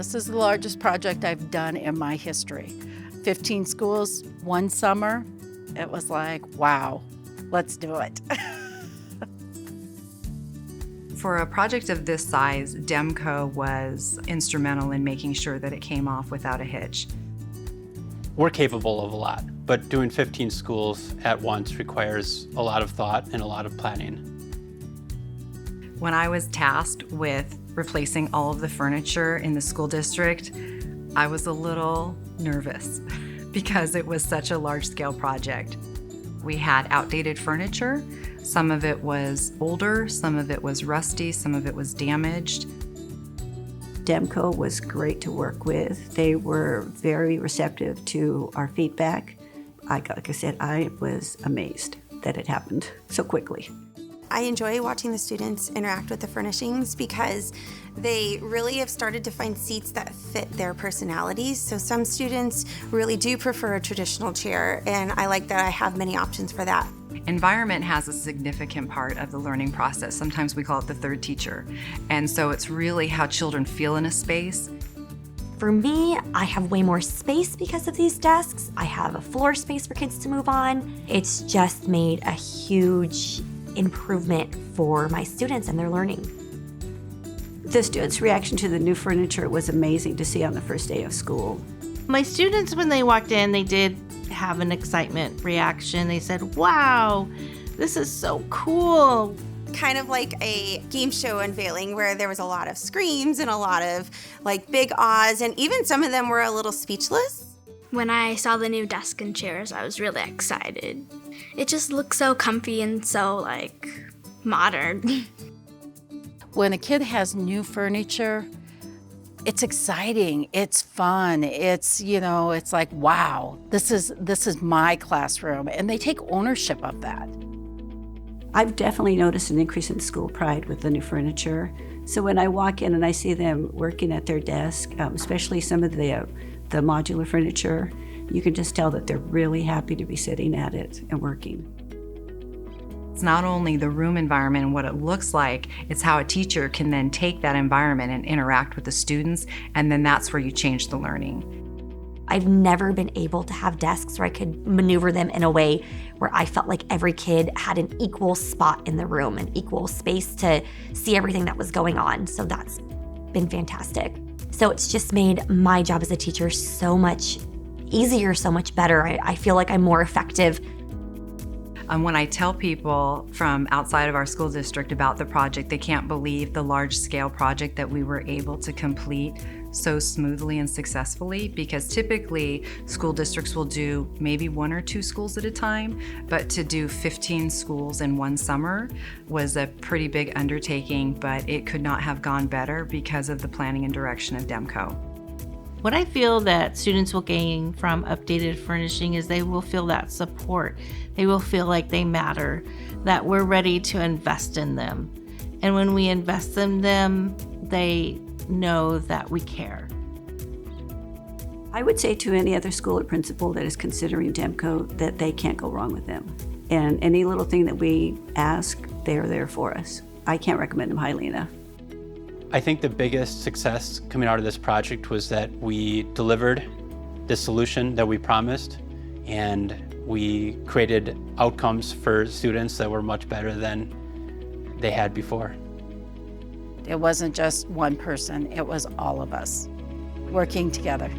This is the largest project I've done in my history. 15 schools, one summer. It was like, wow, let's do it. For a project of this size, Demco was instrumental in making sure that it came off without a hitch. We're capable of a lot, but doing 15 schools at once requires a lot of thought and a lot of planning. When I was tasked with replacing all of the furniture in the school district, I was a little nervous because it was such a large-scale project. We had outdated furniture. Some of it was older, some of it was rusty, some of it was damaged. Demco was great to work with. They were very receptive to our feedback. Like I said, I was amazed that it happened so quickly. I enjoy watching the students interact with the furnishings because they really have started to find seats that fit their personalities. So some students really do prefer a traditional chair, and I like that I have many options for that. Environment has a significant part of the learning process. Sometimes we call it the third teacher. And so it's really how children feel in a space. For me, I have way more space because of these desks. I have a floor space for kids to move on. It's just made a huge improvement for my students and their learning. The students' reaction to the new furniture was amazing to see on the first day of school. My students, when they walked in, they did have an excitement reaction. They said, wow, this is so cool. Kind of like a game show unveiling where there was a lot of screams and a lot of like big ahs, and even some of them were a little speechless. When I saw the new desk and chairs, I was really excited. It just looked so comfy and so like modern. When a kid has new furniture, it's exciting, it's fun, it's, it's like, wow, this is my classroom, and they take ownership of that. I've definitely noticed an increase in school pride with the new furniture. So when I walk in and I see them working at their desk, especially some of the modular furniture, you can just tell that they're really happy to be sitting at it and working. It's not only the room environment and what it looks like, it's how a teacher can then take that environment and interact with the students, and then that's where you change the learning. I've never been able to have desks where I could maneuver them in a way where I felt like every kid had an equal spot in the room, an equal space to see everything that was going on. So that's been fantastic. So it's just made my job as a teacher so much easier, so much better. I feel like I'm more effective. When I tell people from outside of our school district about the project, they can't believe the large-scale project that we were able to complete so smoothly and successfully, because typically school districts will do maybe 1 or 2 schools at a time, but to do 15 schools in one summer was a pretty big undertaking, but it could not have gone better because of the planning and direction of Demco. What I feel that students will gain from updated furnishing is they will feel that support. They will feel like they matter, that we're ready to invest in them. And when we invest in them, they know that we care. I would say to any other school or principal that is considering Demco that they can't go wrong with them. And any little thing that we ask, they're there for us. I can't recommend them highly enough. I think the biggest success coming out of this project was that we delivered the solution that we promised, and we created outcomes for students that were much better than they had before. It wasn't just one person, it was all of us working together.